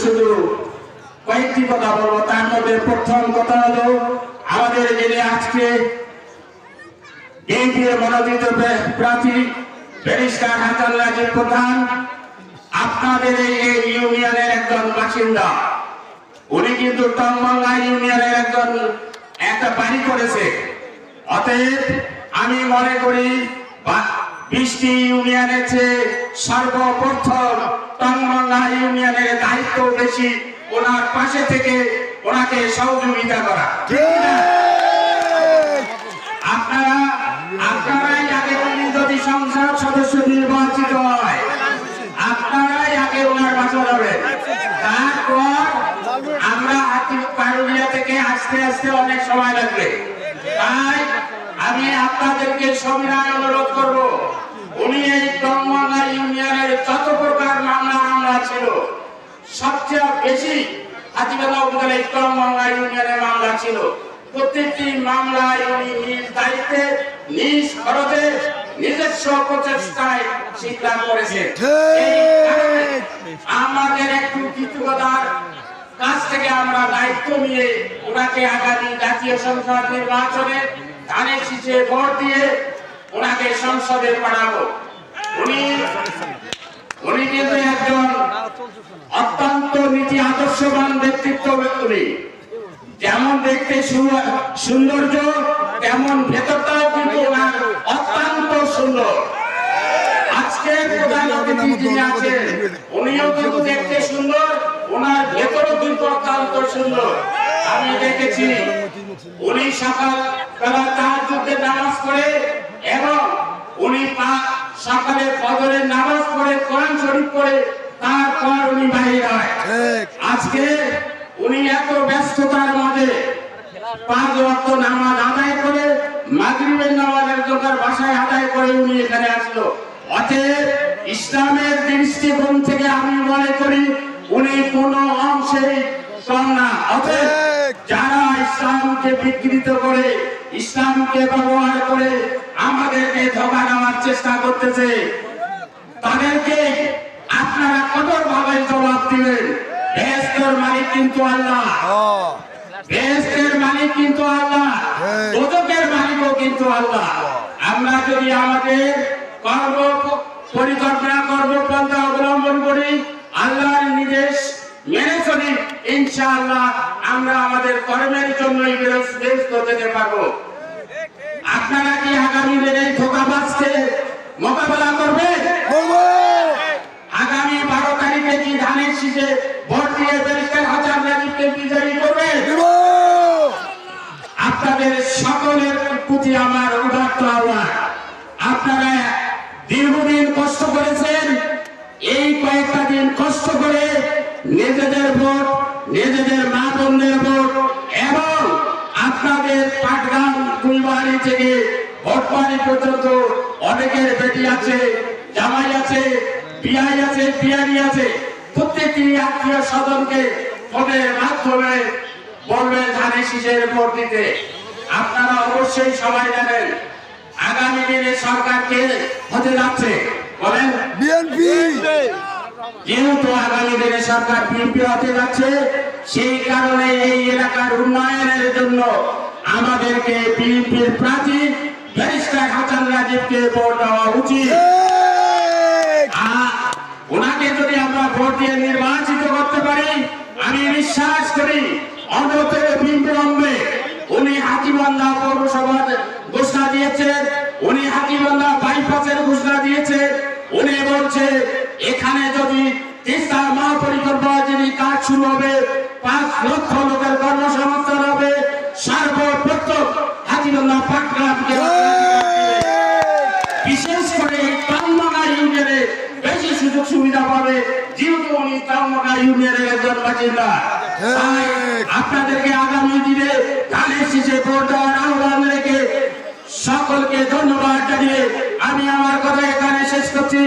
শুধু কয়েকটি কথা বলবো। তার মধ্যে প্রথম কথা হলো, আমাদের যিনি আজকে বিএনপির মনোনীত প্রার্থী ব্যারিস্টার হাসান রাজীব প্রধান, আপনাদের এই ইউনিয়নের একজন বাসিন্দা। উনি কিন্তু টংবাংলা ইউনিয়নের একটা বাড়ি করেছে। অতএব আমি মনে করি 20টি ইউনিয়নের চেয়ে সর্বপ্রথম টংবাংলা ইউনিয়নের দায়িত্ব বেশি, ওনার পাশে থেকে ওনাকে সহযোগিতা করা। আপনারাই আগে উনি যদি সংসদ সদস্য নির্বাচিত হয়, আপনারাই আগে ওনার বাঁচানো হবে। তারপর আমরা পারুলিয়া থেকে আস্তে আস্তে অনেক সময় লাগবে। তাই আমি আপনাদেরকে সবিনয় অনুরোধ করব, উনি এই টংবাংলা ইউনিয়নের যত প্রকার মামলা ছিল, সবচেয়ে বেশি হাতিবান্ধা উপজেলায় টংবাংলা ইউনিয়নের মামলা ছিল। প্রত্যেকটি মামলায় উনি নিজ দায়িত্বে, নিজ খরচে, নিজস্ব প্রচেষ্টায় স্বীকার করেছেন। আমাদের একটু কৃতজ্ঞতার কাছ থেকে আমরা দায়িত্ব নিয়ে ওনাকে আগামী জাতীয় সংসদ নির্বাচনে ধানের শীষে ভোট দিয়ে ওনাকে সংসদে পাঠাবো। উনি কিন্তু একজন অত্যন্ত নীতি আদর্শবান ব্যক্তিত্ব। যেমন দেখতে সৌন্দর্য, তেমন ভেতরটাও কিন্তু ওনার অত্যন্ত সুন্দর। আজকে প্রধান অতিথি যিনি আছেন, উনিও কিন্তু দেখতে সুন্দর, ওনার ভেতরও কিন্তু অত্যন্ত সুন্দর। আমি দেখেছি উনি সকাল বেলা তাহাজ্জুদের নামাজ পড়ে এবং উনি সকালে ফজরের নামাজ পড়ে, কোরআন শরীফ পড়ে, তারপর উনি বাহির হয়। আজকে উনি এত ব্যস্ততার মাঝে 5 ওয়াক্ত নামাজ আদায় করে, মাগরিবের নামাজ একজনের বাসায় আদায় করে উনি এখানে আসলো। অতএব ইসলামের দৃষ্টিকোণ থেকে আমি মনে করি উনি কোনো অংশেই কম না। অতএব যারা ইসলামকে বিকৃত করে, ইসলামকে ব্যবহার করে আমাদেরকে ধোঁকা দেওয়ার চেষ্টা করতেছে, তাদেরকে আপনারা কঠোরভাবে জবাব দিবেন। বেহেশতের মালিক কিন্তু আল্লাহ, বেহেশতের মালিক কিন্তু আল্লাহ, দোজখের মালিকও কিন্তু আল্লাহ। আমরা যদি আমাদের কর্ম পরিকল্পনা, কর্মপন্থা অবলম্বন করি, আল্লাহর নির্দেশ মেনে চলি, ইনশাআল্লাহ আমরা আমাদের কর্মের জন্যই ব্যস্ত যেতে পারবো। আপনারা কি আগামী দিনে এই ধোঁকাবাজকে মোকাবেলা করবেন? আগামী 12 তারিখে কি ধানের শীষে ভোট দিয়ে ব্যারিস্টার হাসান রাজীবকে বিজয়ী করবেন? আপনাদের সকলের প্রতি আমার উদাত্ত আহ্বান। আপনারা দীর্ঘদিন কষ্ট করেছেন, এই কয়েকটা দিন কষ্ট করে নিজেদের ভোট, নিজেদের মা বোনদের ভোট এবং আপনাদের পাটগ্রাম ফুলবাড়ি থেকে ভোটবাড়ি পর্যন্ত অনেকের বেটি আছে, জামাই আছে, বিয়াই আছে, বিয়ারি আছে, প্রত্যেকটি আত্মীয় স্বজনকে ফোনের মাধ্যমে বলবেন ধানের শীষের ভোট দিতে। আপনারা অবশ্যই সবাই জানেন আগামী দিনে সরকার কে হতে যাচ্ছে, বলেন বিএনপি। যেহেতু আগামী দিনে সরকার বিএনপি হতে যাচ্ছে, সেই কারণে এই এলাকার উন্নয়নের জন্য আমাদেরকে বিএনপির প্রার্থী ব্যারিস্টার হাসান রাজীবকে ভোট দেওয়া উচিত। ওনাকে যদি আমরা ভোট দিয়ে নির্বাচিত করতে পারি, আমি বিশ্বাস করি অন্তত বিলম্বে উনি হাতিবান্ধা পৌরসভার ঘোষণা দিয়েছেন, উনি হাতিবান্ধা বাইপাসের ঘোষণা দিয়েছেন। উনি বলছে এখানে যদি তিস্তা মহাপরিকল্পনা যদি কাজ শুরু হবে, 5 লক্ষ লোকের কর্মসংস্থান হবে, সর্বপ্রথম হাতিবান্ধা পাটগ্রামকে, বিশেষ করে টংবাংলা ইউনিয়নে বেশি সুযোগ সুবিধা পাবে, যেহেতু উনি টংবাংলা ইউনিয়নের একজন বাসিন্দা। আপনাদেরকে আগামী দিনে ধানের শীষে ভোট দেওয়ার আহ্বান রেখে সকলকে ধন্যবাদ জানিয়ে আমি আমার কথা এখানে শেষ করছি।